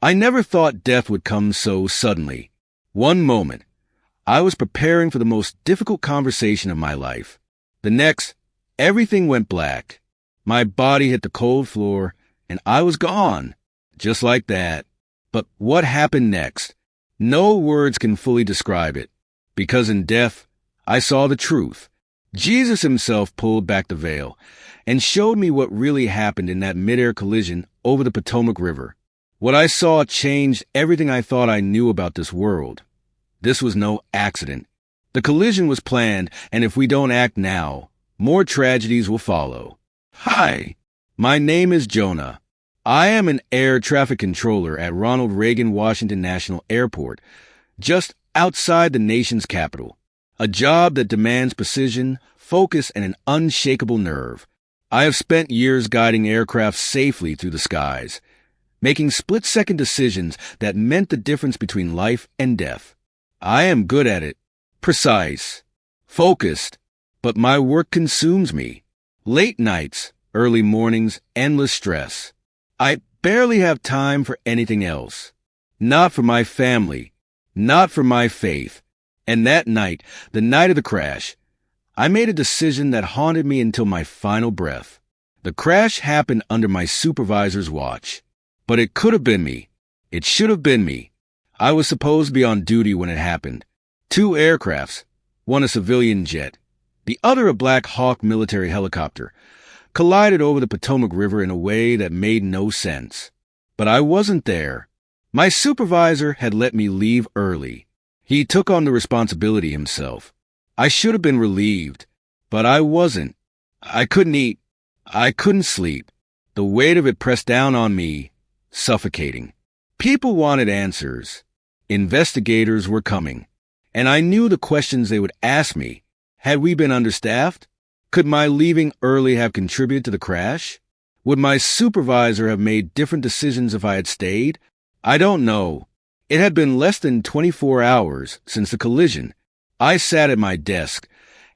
I never thought death would come so suddenly. One moment, I was preparing for the most difficult conversation of my life. The next, everything went black. My body hit the cold floor, and I was gone. Just like that. But what happened next? No words can fully describe it. Because in death, I saw the truth. Jesus himself pulled back the veil and showed me what really happened in that midair collision over the Potomac River. What I saw changed everything I thought I knew about this world. This was no accident. The collision was planned, and if we don't act now, more tragedies will follow. Hi, my name is Jonah. I am an air traffic controller at Ronald Reagan Washington National Airport, just outside the nation's capital. A job that demands precision, focus, and an unshakable nerve. I have spent years guiding aircraft safely through the skies, making split-second decisions that meant the difference between life and death. I am good at it, precise, focused, but my work consumes me. Late nights, early mornings, endless stress. I barely have time for anything else. Not for my family, not for my faith. And that night, the night of the crash, I made a decision that haunted me until my final breath. The crash happened under my supervisor's watch. But it could have been me. It should have been me. I was supposed to be on duty when it happened. 2 aircrafts, one a civilian jet, the other a Black Hawk military helicopter, collided over the Potomac River in a way that made no sense. But I wasn't there. My supervisor had let me leave early. He took on the responsibility himself. I should have been relieved, but I wasn't. I couldn't eat. I couldn't sleep. The weight of it pressed down on me, suffocating. People wanted answers. Investigators were coming. And I knew the questions they would ask me. Had we been understaffed? Could my leaving early have contributed to the crash? Would my supervisor have made different decisions if I had stayed? I don't know. It had been less than 24 hours since the collision. I sat at my desk,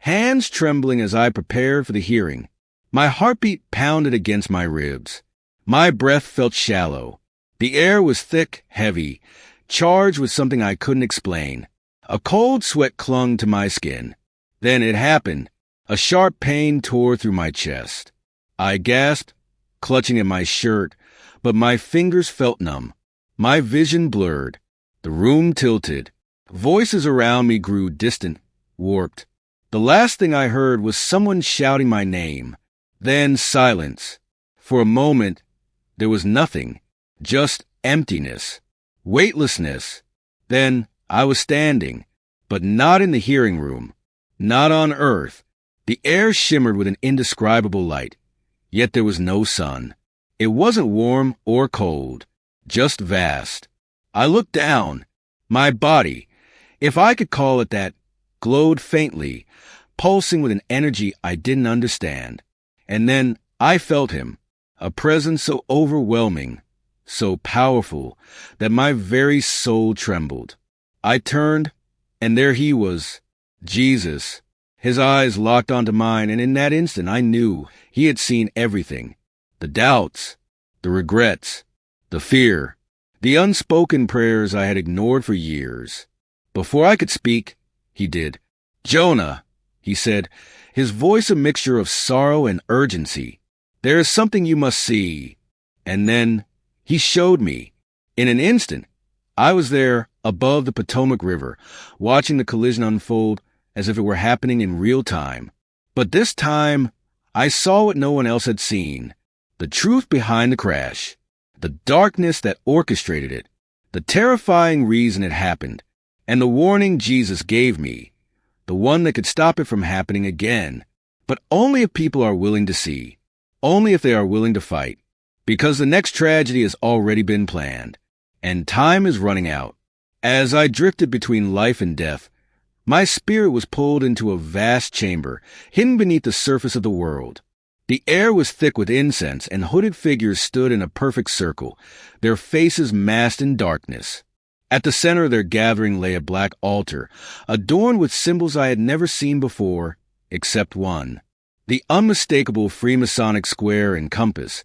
hands trembling as I prepared for the hearing. My heartbeat pounded against my ribs. My breath felt shallow. The air was thick, heavy, charged with something I couldn't explain. A cold sweat clung to my skin. Then it happened. A sharp pain tore through my chest. I gasped, clutching at my shirt, but my fingers felt numb. My vision blurred. The room tilted. Voices around me grew distant, warped. The last thing I heard was someone shouting my name. Then silence. For a moment, there was nothing, just emptiness, weightlessness. Then I was standing, but not in the hearing room, not on Earth. The air shimmered with an indescribable light, yet there was no sun. It wasn't warm or cold, just vast. I looked down. My body, if I could call it that, glowed faintly, pulsing with an energy I didn't understand. And then I felt him, a presence so overwhelming, so powerful, that my very soul trembled. I turned, and there he was, Jesus. His eyes locked onto mine, and in that instant I knew he had seen everything. The doubts, the regrets, the fear, the unspoken prayers I had ignored for years. Before I could speak, he did. "Jonah," he said, his voice a mixture of sorrow and urgency. "There is something you must see." And then he showed me. In an instant, I was there above the Potomac River, watching the collision unfold as if it were happening in real time. But this time, I saw what no one else had seen. The truth behind the crash. The darkness that orchestrated it. The terrifying reason it happened. And the warning Jesus gave me. The one that could stop it from happening again. But only if people are willing to see. Only if they are willing to fight. Because the next tragedy has already been planned. And time is running out. As I drifted between life and death, my spirit was pulled into a vast chamber, hidden beneath the surface of the world. The air was thick with incense, and hooded figures stood in a perfect circle, their faces masked in darkness. At the center of their gathering lay a black altar, adorned with symbols I had never seen before, except one. The unmistakable Freemasonic square and compass.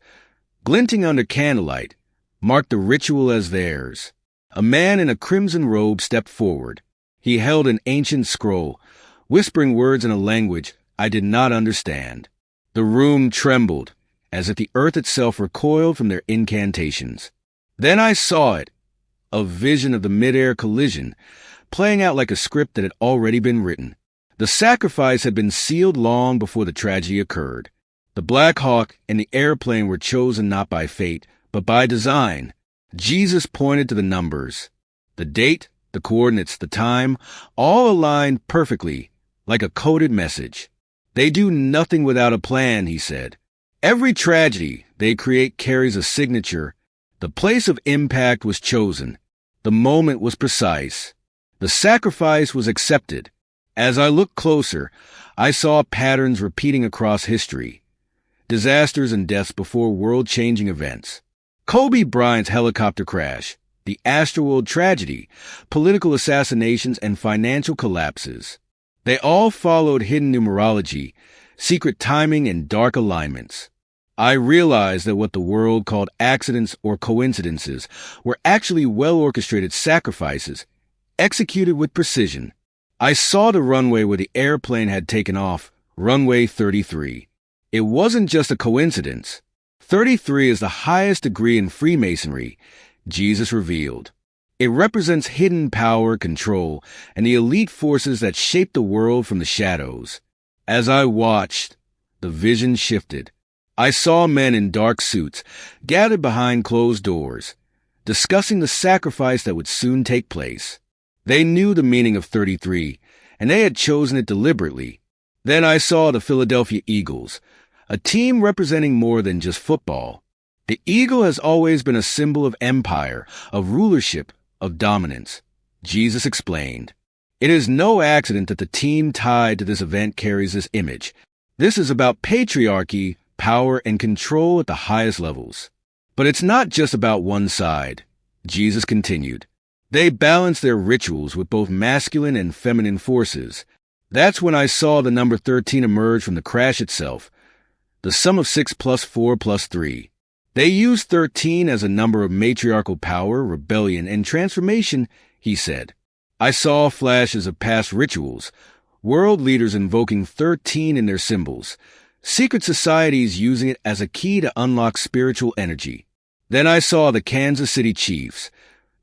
Glinting under candlelight, marked the ritual as theirs. A man in a crimson robe stepped forward. He held an ancient scroll, whispering words in a language I did not understand. The room trembled, as if the earth itself recoiled from their incantations. Then I saw it, a vision of the mid-air collision, playing out like a script that had already been written. The sacrifice had been sealed long before the tragedy occurred. The Black Hawk and the airplane were chosen not by fate, but by design. Jesus pointed to the numbers. The date, the coordinates, the time, all aligned perfectly, like a coded message. They do nothing without a plan, he said. Every tragedy they create carries a signature. The place of impact was chosen. The moment was precise. The sacrifice was accepted. As I looked closer, I saw patterns repeating across history. Disasters and deaths before world-changing events. Kobe Bryant's helicopter crash, the Astroworld tragedy, political assassinations, and financial collapses. They all followed hidden numerology, secret timing, and dark alignments. I realized that what the world called accidents or coincidences were actually well-orchestrated sacrifices, executed with precision. I saw the runway where the airplane had taken off, runway 33. It wasn't just a coincidence. 33 is the highest degree in Freemasonry, Jesus revealed. It represents hidden power, control, and the elite forces that shape the world from the shadows. As I watched, the vision shifted. I saw men in dark suits, gathered behind closed doors, discussing the sacrifice that would soon take place. They knew the meaning of 33, and they had chosen it deliberately. Then I saw the Philadelphia Eagles, a team representing more than just football. The eagle has always been a symbol of empire, of rulership, of dominance. Jesus explained. It is no accident that the team tied to this event carries this image. This is about patriarchy, power, and control at the highest levels. But it's not just about one side. Jesus continued. They balance their rituals with both masculine and feminine forces. That's when I saw the number 13 emerge from the crash itself, the sum of 6 plus 4 plus 3. They use 13 as a number of matriarchal power, rebellion, and transformation, he said. I saw flashes of past rituals, world leaders invoking 13 in their symbols, secret societies using it as a key to unlock spiritual energy. Then I saw the Kansas City Chiefs,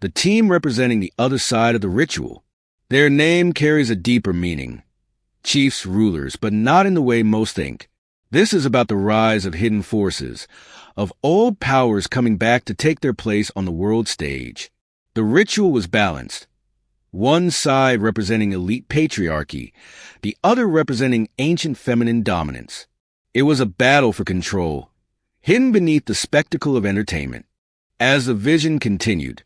the team representing the other side of the ritual. Their name carries a deeper meaning. Chiefs, rulers, but not in the way most think. This is about the rise of hidden forces, of old powers coming back to take their place on the world stage. The ritual was balanced. One side representing elite patriarchy, the other representing ancient feminine dominance. It was a battle for control, hidden beneath the spectacle of entertainment. As the vision continued,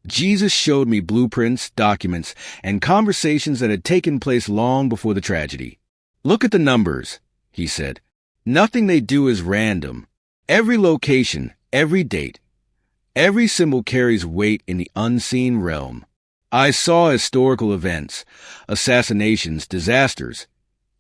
Jesus showed me blueprints, documents, and conversations that had taken place long before the tragedy. Look at the numbers, he said. Nothing they do is random. Every location, every date, every symbol carries weight in the unseen realm. I saw historical events, assassinations, disasters,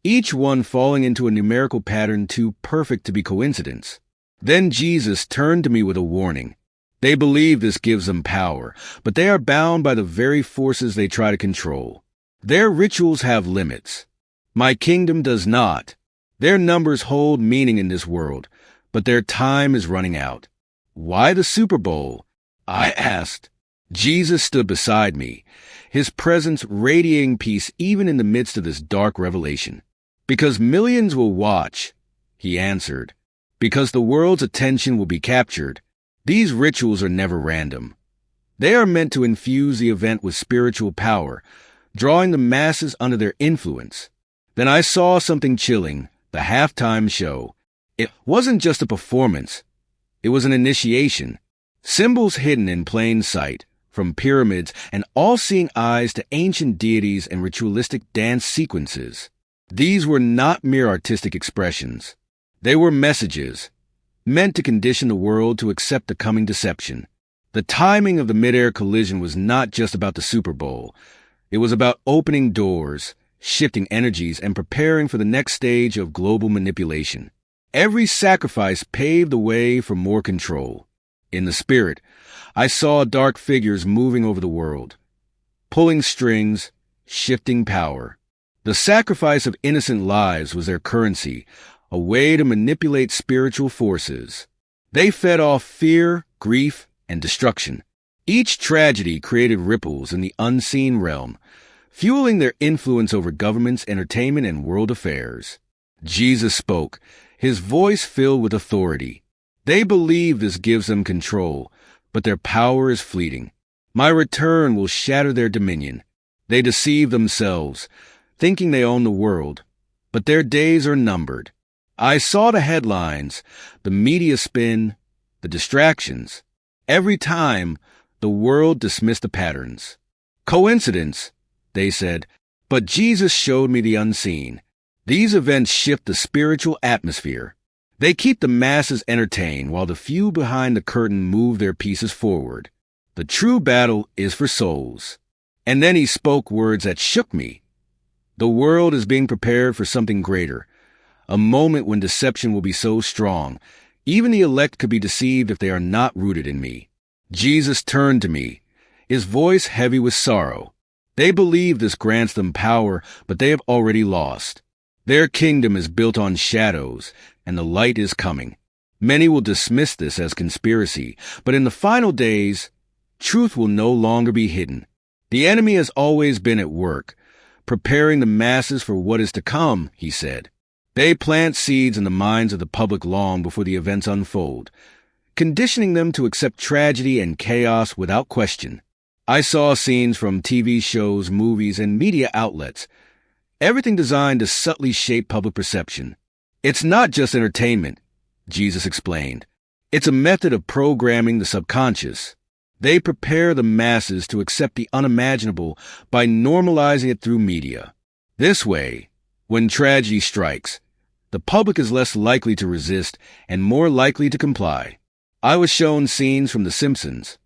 each one falling into a numerical pattern too perfect to be coincidence. Then Jesus turned to me with a warning. They believe this gives them power, but they are bound by the very forces they try to control. Their rituals have limits. My kingdom does not. Their numbers hold meaning in this world, but their time is running out. Why the Super Bowl? I asked. Jesus stood beside me, his presence radiating peace even in the midst of this dark revelation. Because millions will watch, he answered. Because the world's attention will be captured. These rituals are never random. They are meant to infuse the event with spiritual power, drawing the masses under their influence. Then I saw something chilling, the halftime show. It wasn't just a performance. It was an initiation. Symbols hidden in plain sight, from pyramids and all-seeing eyes to ancient deities and ritualistic dance sequences. These were not mere artistic expressions. They were messages, meant to condition the world to accept the coming deception. The timing of the mid-air collision was not just about the Super Bowl. It was about opening doors, shifting energies, and preparing for the next stage of global manipulation. Every sacrifice paved the way for more control. In the spirit, I saw dark figures moving over the world, pulling strings, shifting power. The sacrifice of innocent lives was their currency, a way to manipulate spiritual forces. They fed off fear, grief, and destruction. Each tragedy created ripples in the unseen realm, fueling their influence over governments, entertainment, and world affairs. Jesus spoke, his voice filled with authority. They believe this gives them control, but their power is fleeting. My return will shatter their dominion. They deceive themselves, thinking they own the world, but their days are numbered. I saw the headlines, the media spin, the distractions. Every time, the world dismissed the patterns. Coincidence, they said, but Jesus showed me the unseen. These events shift the spiritual atmosphere. They keep the masses entertained while the few behind the curtain move their pieces forward. The true battle is for souls. And then he spoke words that shook me. The world is being prepared for something greater, a moment when deception will be so strong, even the elect could be deceived if they are not rooted in me. Jesus turned to me, his voice heavy with sorrow. They believe this grants them power, but they have already lost. Their kingdom is built on shadows, and the light is coming. Many will dismiss this as conspiracy, but in the final days, truth will no longer be hidden. The enemy has always been at work, preparing the masses for what is to come, he said. They plant seeds in the minds of the public long before the events unfold, conditioning them to accept tragedy and chaos without question. I saw scenes from TV shows, movies, and media outlets, everything designed to subtly shape public perception. It's not just entertainment, Jesus explained. It's a method of programming the subconscious. They prepare the masses to accept the unimaginable by normalizing it through media. This way, when tragedy strikes, the public is less likely to resist and more likely to comply. I was shown scenes from The Simpsons,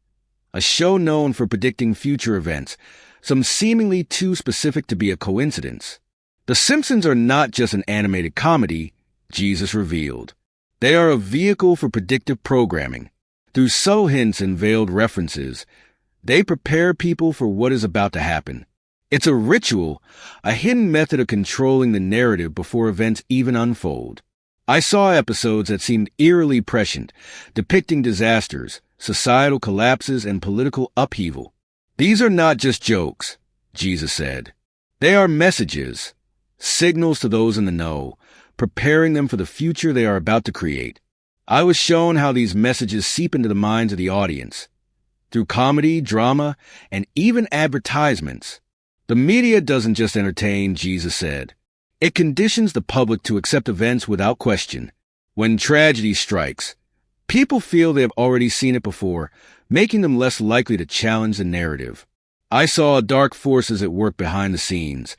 a show known for predicting future events, some seemingly too specific to be a coincidence. The Simpsons are not just an animated comedy, Jesus revealed. They are a vehicle for predictive programming. Through subtle hints and veiled references, they prepare people for what is about to happen. It's a ritual, a hidden method of controlling the narrative before events even unfold. I saw episodes that seemed eerily prescient, depicting disasters, societal collapses, and political upheaval. These are not just jokes, Jesus said. They are messages, signals to those in the know, preparing them for the future they are about to create. I was shown how these messages seep into the minds of the audience, through comedy, drama, and even advertisements. The media doesn't just entertain, Jesus said. It conditions the public to accept events without question. When tragedy strikes, people feel they have already seen it before, making them less likely to challenge the narrative. I saw dark forces at work behind the scenes,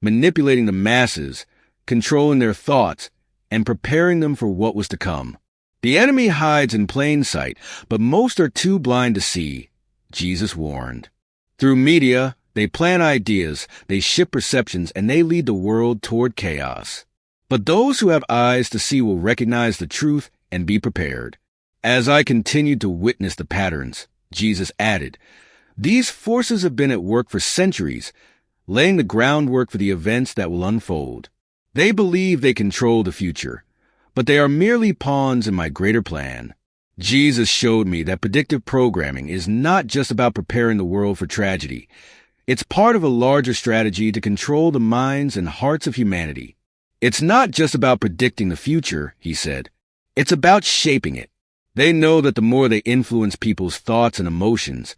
manipulating the masses, controlling their thoughts, and preparing them for what was to come. The enemy hides in plain sight, but most are too blind to see, Jesus warned. Through media, they plant ideas, they shift perceptions, and they lead the world toward chaos. But those who have eyes to see will recognize the truth and be prepared. As I continued to witness the patterns, Jesus added, these forces have been at work for centuries, laying the groundwork for the events that will unfold. They believe they control the future, but they are merely pawns in my greater plan. Jesus showed me that predictive programming is not just about preparing the world for tragedy. It's part of a larger strategy to control the minds and hearts of humanity. It's not just about predicting the future, he said. It's about shaping it. They know that the more they influence people's thoughts and emotions,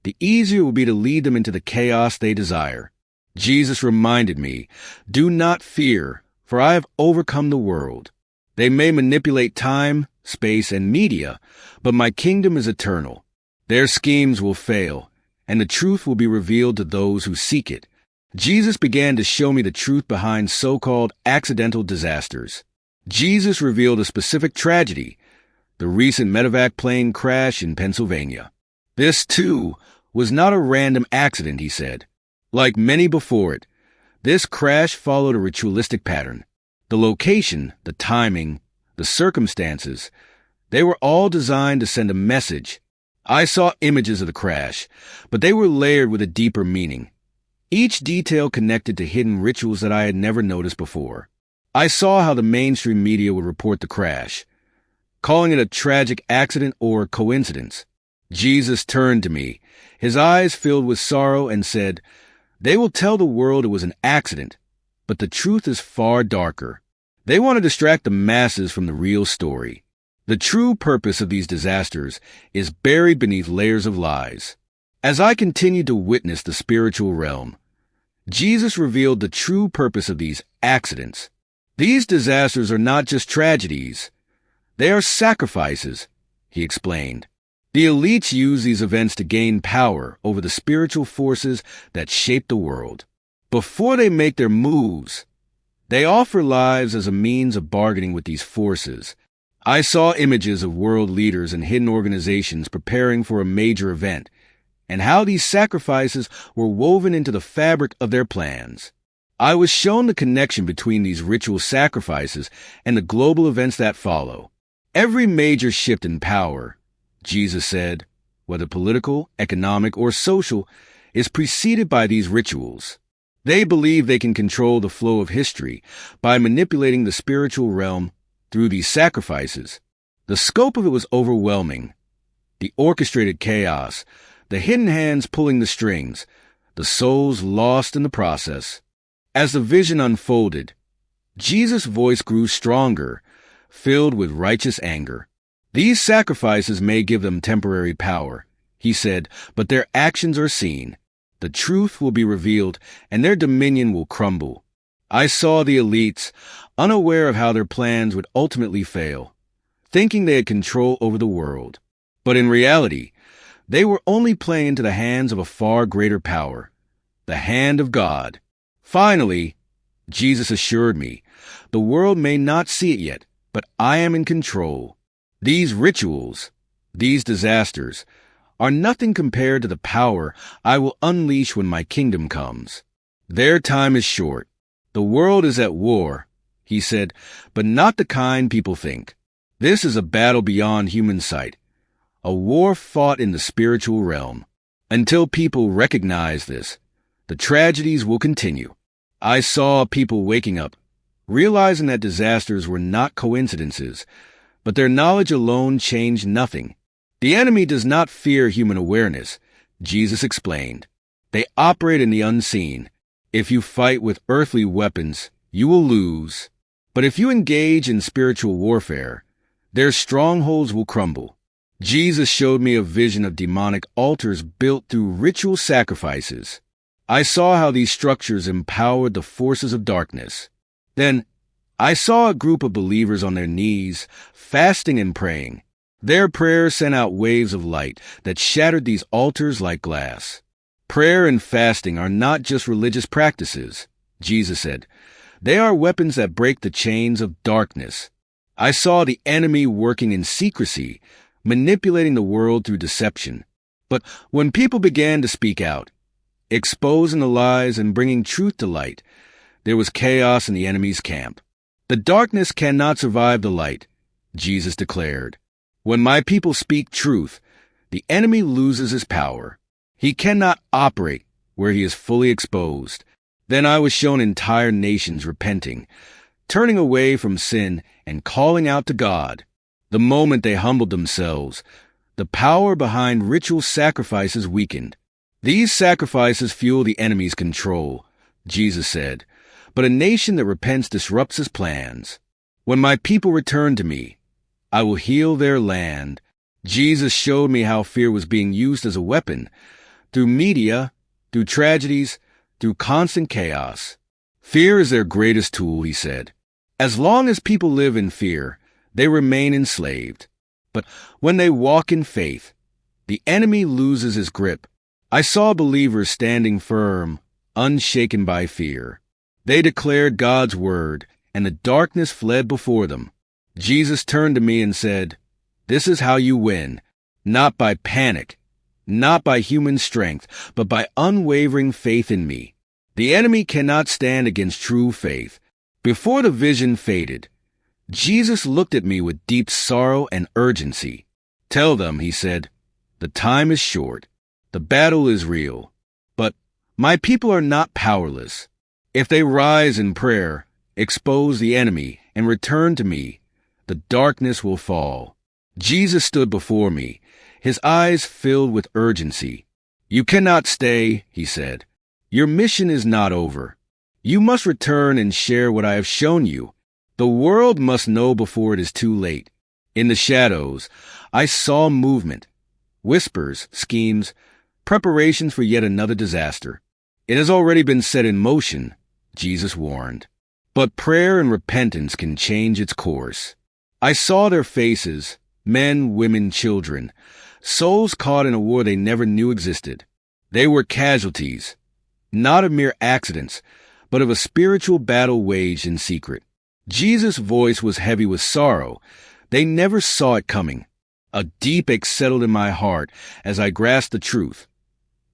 the easier it will be to lead them into the chaos they desire. Jesus reminded me, do not fear, for I have overcome the world. They may manipulate time, space, and media, but my kingdom is eternal. Their schemes will fail, and the truth will be revealed to those who seek it. Jesus began to show me the truth behind so-called accidental disasters. Jesus revealed a specific tragedy, the recent medevac plane crash in Pennsylvania. This, too, was not a random accident, he said. Like many before it, this crash followed a ritualistic pattern. The location, the timing, the circumstances, They were all designed to send a message. I saw images of the crash, but they were layered with a deeper meaning. Each detail connected to hidden rituals that I had never noticed before. I saw how the mainstream media would report the crash, calling it a tragic accident or coincidence. Jesus turned to me, his eyes filled with sorrow, and said, "They will tell the world it was an accident, but the truth is far darker. They want to distract the masses from the real story. The true purpose of these disasters is buried beneath layers of lies." As I continued to witness the spiritual realm, Jesus revealed the true purpose of these accidents. These disasters are not just tragedies. They are sacrifices, he explained. The elites use these events to gain power over the spiritual forces that shape the world. Before they make their moves, they offer lives as a means of bargaining with these forces. I saw images of world leaders and hidden organizations preparing for a major event, and how these sacrifices were woven into the fabric of their plans. I was shown the connection between these ritual sacrifices and the global events that follow. Every major shift in power, Jesus said, whether political, economic, or social, is preceded by these rituals. They believe they can control the flow of history by manipulating the spiritual realm through these sacrifices. The scope of it was overwhelming. The orchestrated chaos, the hidden hands pulling the strings, the souls lost in the process. As the vision unfolded, Jesus' voice grew stronger, filled with righteous anger. "These sacrifices may give them temporary power," he said, "but their actions are seen. The truth will be revealed, and their dominion will crumble." I saw the elites, unaware of how their plans would ultimately fail, thinking they had control over the world. But in reality, they were only playing into the hands of a far greater power, the hand of God. Finally, Jesus assured me, "The world may not see it yet, but I am in control." These rituals, these disasters, are nothing compared to the power I will unleash when my kingdom comes. Their time is short. The world is at war, he said, but not the kind people think. This is a battle beyond human sight, a war fought in the spiritual realm. Until people recognize this, the tragedies will continue. I saw people waking up, realizing that disasters were not coincidences, but their knowledge alone changed nothing. The enemy does not fear human awareness, Jesus explained. They operate in the unseen. If you fight with earthly weapons, you will lose. But if you engage in spiritual warfare, their strongholds will crumble. Jesus showed me a vision of demonic altars built through ritual sacrifices. I saw how these structures empowered the forces of darkness. Then, I saw a group of believers on their knees, fasting and praying. Their prayers sent out waves of light that shattered these altars like glass. Prayer and fasting are not just religious practices, Jesus said. They are weapons that break the chains of darkness. I saw the enemy working in secrecy, manipulating the world through deception. But when people began to speak out, exposing the lies and bringing truth to light, there was chaos in the enemy's camp. The darkness cannot survive the light, Jesus declared. When my people speak truth, the enemy loses his power. He cannot operate where he is fully exposed. Then I was shown entire nations repenting, turning away from sin and calling out to God. The moment they humbled themselves, the power behind ritual sacrifices weakened. These sacrifices fuel the enemy's control, Jesus said, but a nation that repents disrupts his plans. When my people return to me, I will heal their land. Jesus showed me how fear was being used as a weapon, through media, through tragedies, through constant chaos. Fear is their greatest tool, he said. As long as people live in fear, they remain enslaved. But when they walk in faith, the enemy loses his grip. I saw believers standing firm, unshaken by fear. They declared God's word, and the darkness fled before them. Jesus turned to me and said, "This is how you win, not by panic, not by human strength, but by unwavering faith in me." The enemy cannot stand against true faith. Before the vision faded, Jesus looked at me with deep sorrow and urgency. "Tell them," he said, "the time is short. The battle is real. But my people are not powerless. If they rise in prayer, expose the enemy, and return to me, the darkness will fall." Jesus stood before me, his eyes filled with urgency. "You cannot stay," he said. "Your mission is not over. You must return and share what I have shown you. The world must know before it is too late." In the shadows, I saw movement, whispers, schemes, preparations for yet another disaster. "It has already been set in motion," Jesus warned. "But prayer and repentance can change its course." I saw their faces, men, women, children, souls caught in a war they never knew existed. They were casualties, not of mere accidents, but of a spiritual battle waged in secret. Jesus' voice was heavy with sorrow. They never saw it coming. A deep ache settled in my heart as I grasped the truth.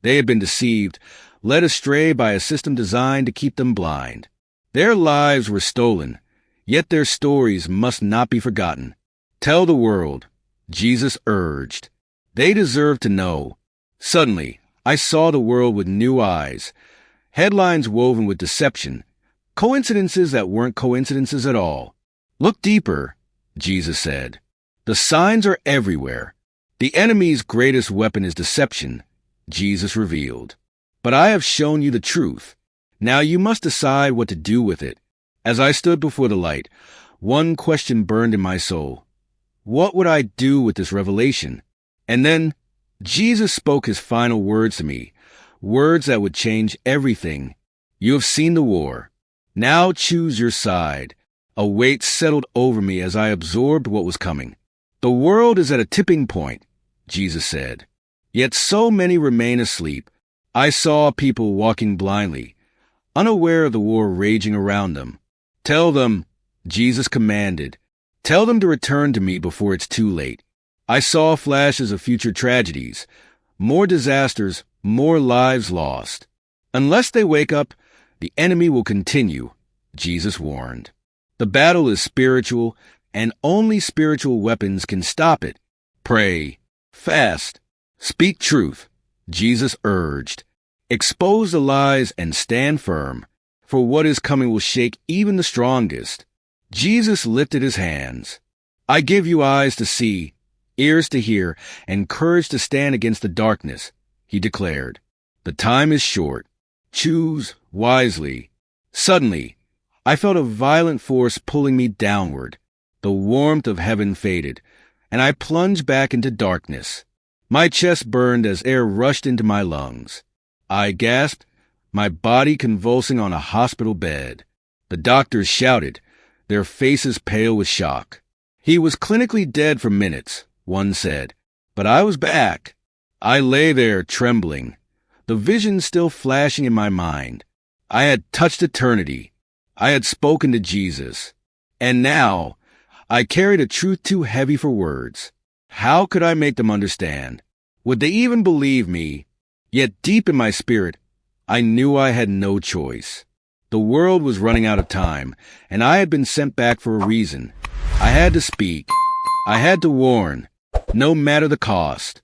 They had been deceived, led astray by a system designed to keep them blind. Their lives were stolen, yet their stories must not be forgotten. "Tell the world," Jesus urged. "They deserve to know." Suddenly, I saw the world with new eyes, headlines woven with deception, coincidences that weren't coincidences at all. "Look deeper," Jesus said. "The signs are everywhere. The enemy's greatest weapon is deception," Jesus revealed. "But I have shown you the truth. Now you must decide what to do with it." As I stood before the light, one question burned in my soul. What would I do with this revelation? And then Jesus spoke his final words to me, words that would change everything. "You have seen the war. Now choose your side." A weight settled over me as I absorbed what was coming. "The world is at a tipping point," Jesus said. "Yet so many remain asleep." I saw people walking blindly, unaware of the war raging around them. "Tell them," Jesus commanded. "Tell them to return to me before it's too late." I saw flashes of future tragedies, more disasters, more lives lost. "Unless they wake up, the enemy will continue," Jesus warned. "The battle is spiritual, and only spiritual weapons can stop it. Pray, fast, speak truth," Jesus urged. "Expose the lies and stand firm, for what is coming will shake even the strongest." Jesus lifted his hands. "I give you eyes to see, ears to hear, and courage to stand against the darkness," he declared. "The time is short. Choose wisely." Suddenly, I felt a violent force pulling me downward. The warmth of heaven faded, and I plunged back into darkness. My chest burned as air rushed into my lungs. I gasped, my body convulsing on a hospital bed. The doctors shouted, their faces pale with shock. "He was clinically dead for minutes," one said, but I was back. I lay there trembling, the vision still flashing in my mind. I had touched eternity. I had spoken to Jesus. And now, I carried a truth too heavy for words. How could I make them understand? Would they even believe me? Yet deep in my spirit, I knew I had no choice. The world was running out of time, and I had been sent back for a reason. I had to speak. I had to warn, no matter the cost.